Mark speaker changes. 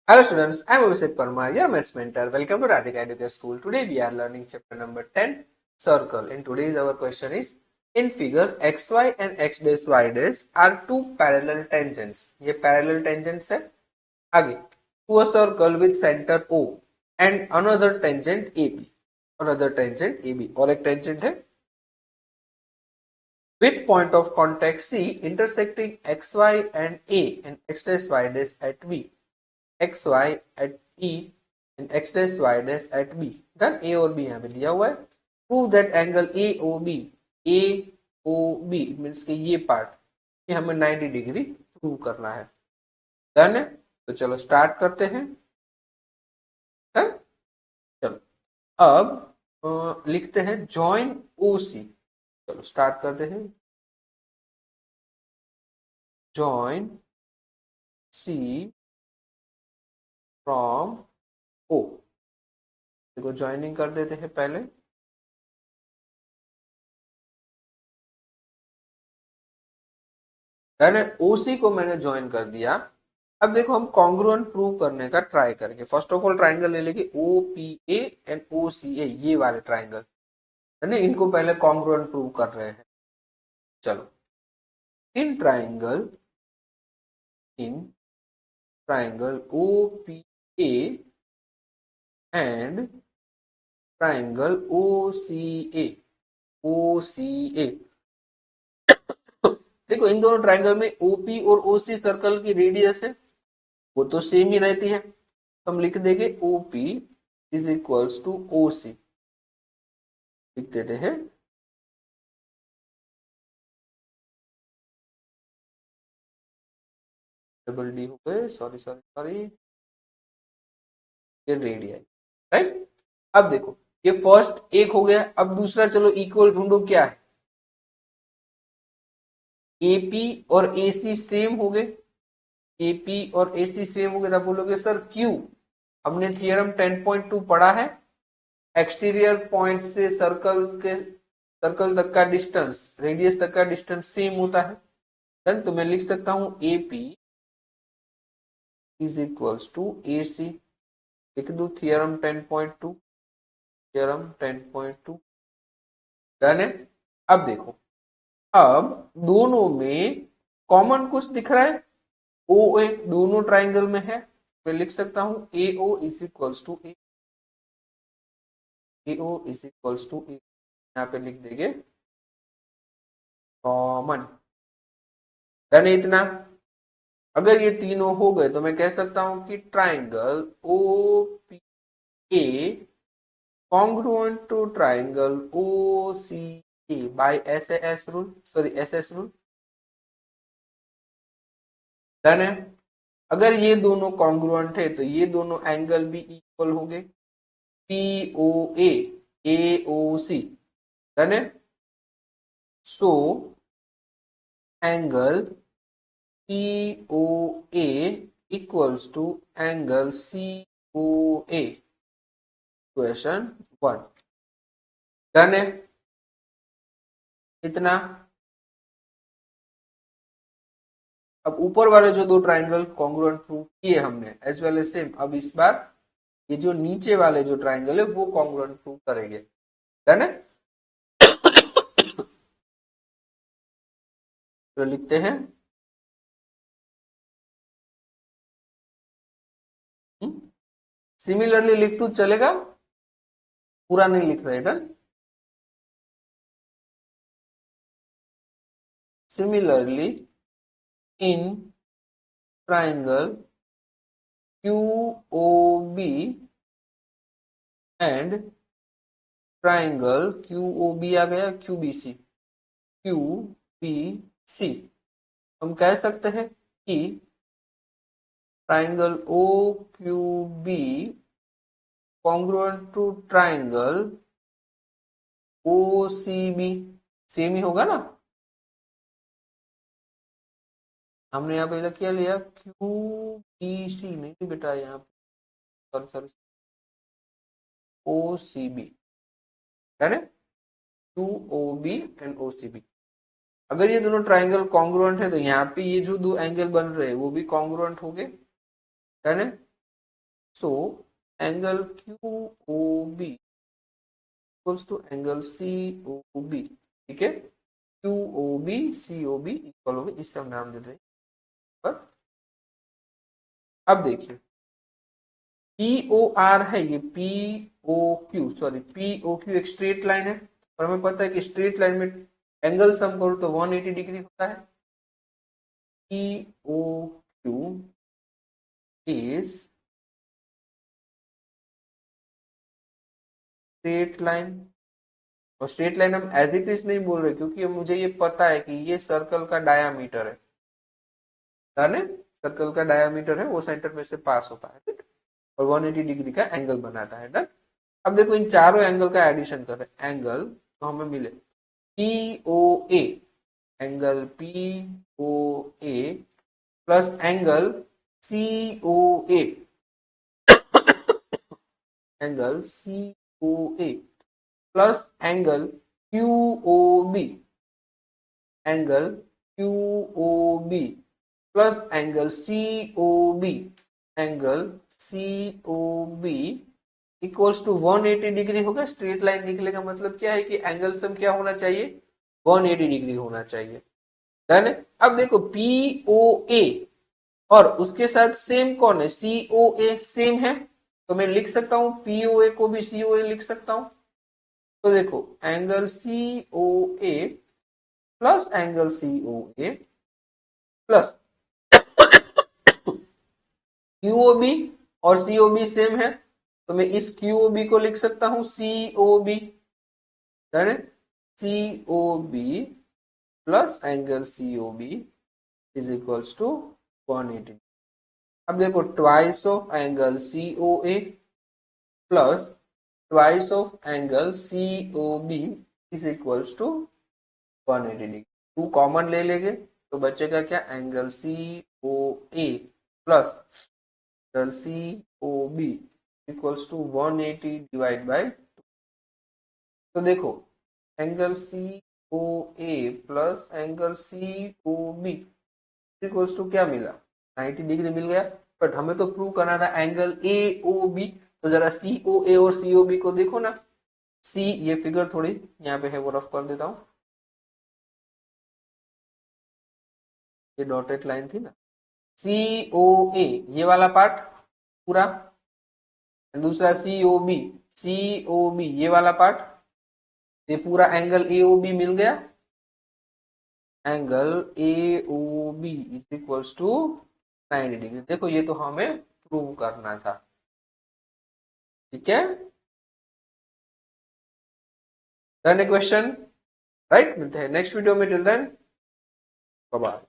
Speaker 1: Hello students, I am Abhishek Parmar, your maths mentor. Welcome to Radhika Education School. Today we are learning chapter number 10, circle. And today's our question is, in figure xy and x dash y dash are two parallel tangents. ये parallel tangents है. आगे, to a circle with center O and another tangent AB. Another tangent AB. और एक tangent है with point of contact C intersecting xy and A and x dash y dash at B. xy at E and x dash y dash at B. Done. A और B यहाँ पे दिया हुआ है. Prove that angle AOB means के ये part ये हमें 90 डिग्री प्रूव करना है. डन है. तो चलो स्टार्ट करते हैं. डन. चलो अब लिखते हैं जॉइन OC. चलो स्टार्ट करते हैं. Join C from O. देखो ज्वाइनिंग कर देते हैं पहले. यानी OC को मैंने ज्वाइन कर दिया. अब देखो हम कॉन्ग्रुएंट प्रूव करने का ट्राई करेंगे. फर्स्ट ऑफ ऑल ट्राइंगल ले लेंगे OPA एंड OCA, ये वाले ट्राइंगल यानी इनको पहले कॉन्ग्रुएंट प्रूव कर रहे हैं. चलो in triangle OPA and triangle OCA. देखो इन दोनों ट्राइंगल में OP और OC सर्कल की रेडियस है वो तो सेम ही रहती है. तो हम लिख देंगे OP is equals to OC. लिख देते हैं. डबल डी हो गए. सॉरी ये रेडियस. राइट. अब देखो ये फर्स्ट एक हो गया. अब दूसरा चलो इक्वल ढूंढो. क्या है? AP और AC सेम हो गए. AP और AC सेम हो गए. तब बोलोगे सर क्यों? हमने थियरम 10.2 पढ़ा है. एक्सटीरियर पॉइंट से सर्कल तक का डिस्टेंस, रेडियस तक का डिस्टेंस सेम होता है. डन. तो मैं लिख सकता हूं AP is equals to AC. लिख दू थियरम 10.2. डन है. अब देखो अब दोनों में कॉमन कुछ दिख रहा है. OA दोनों ट्राइंगल में है. मैं लिख सकता हूं AO is equals to A. यहाँ पे लिख देंगे कॉमन. डन. इतना अगर ये तीनों हो गए तो मैं कह सकता हूं कि triangle OPA congruent to triangle OCA by SAS rule. Sorry SS rule. Done है. अगर ये दोनों कॉन्ग्रुएंट है तो ये दोनों एंगल भी इक्वल हो गए. POA AOC. डन है. So angle POA equals to angle COA. Question 1. Done है. इतना. अब ऊपर वाले जो दो ट्राइंगल कॉन्ग्रुएंट प्रूव किए हमने एज वेल एज सेम. अब इस बार ये जो नीचे वाले जो ट्राइंगल है वो कॉन्ग्रुएंट प्रूव करेंगे. डन है. तो लिखते हैं सिमिलरली. लिख तू चलेगा. पूरा नहीं लिख रहे. Done. Similarly in triangle QOB and triangle QOB आ गया QBC. हम कह सकते हैं कि triangle OQB congruent to triangle OCB. Same ही होगा ना. हमने यहाँ पे क्या लिया QBC नहीं बेटा. यहाँ सॉरी OCB. है ना. QOB and OCB. अगर ये दोनों ट्राइंगल कॉन्ग्रुएंट है तो यहाँ पे ये जो दो एंगल बन रहे हैं वो भी कॉन्ग्रुएंट हो गए. है ना. So angle Q O B equals to angle C O B. ठीक है, Q O B C O B equal हो गए, इससे हम नाम देते हैं पर। अब देखिए पी ओ आर है, ये P O Q, sorry P O Q एक स्ट्रेट लाइन है और हमें पता है कि स्ट्रेट लाइन में एंगल सम करो तो 180 डिग्री होता है। P O Q is straight line, और स्ट्रेट लाइन हम एज इट इज नहीं बोल रहे क्योंकि मुझे ये पता है कि ये सर्कल का डायामीटर है, जाने सर्कल का डायामीटर है वो सेंटर में से पास होता है, right? और 180 डिग्री का एंगल बनाता है, डन। अब देखो इन चारों एंगल का एडिशन करें, एंगल तो हमें मिले P O A, angle P O A plus angle C O A, angle C O A plus angle Q O B, angle Q O B plus angle C O B, angle C O B equals to 180 degree होगा। Straight line निकले का मतलब क्या है कि angle sum क्या होना चाहिए, 180 डिग्री होना चाहिए, डन है। अब देखो पी ओ ए और उसके साथ सेम कौन है, सी ओ ए सेम है, तो मैं लिख सकता हूं पी ओ ए को भी सी ओ ए लिख सकता हूं। तो देखो angle C O A plus angle C O A plus क्यूओबी, और सीओबी सेम है तो मैं इस क्यूओबी को लिख सकता हूं COB, COB plus angle COB is equals to 180। अब देखो twice of angle COA plus twice of angle COB is equals to 180 degree. Two common ले लेंगे तो बचेगा क्या, angle C O A plus angle C O B equals to 180 divide by. तो देखो angle C O A plus angle C O B equals to क्या मिला, 90 degree मिल गया। बट हमें तो प्रूव करना था एंगल ए ओ बी, तो जरा सी ओ ए और सी ओ बी को देखो ना। सी, ये फिगर थोड़ी यहाँ पे है वो रफ कर देता हूँ, ये डॉटेड लाइन थी ना, सी ओ ए ये वाला पार्ट पूरा, दूसरा सी O B, C O B ये वाला पार्ट, ये पूरा एंगल ए ओ बी मिल गया। Angle A O B is equals to 90 degree. देखो ये तो हमें प्रूव करना था, ठीक है, डन क्वेश्चन, राइट। मिलते हैं नेक्स्ट वीडियो में, टिल देन बाय बाय।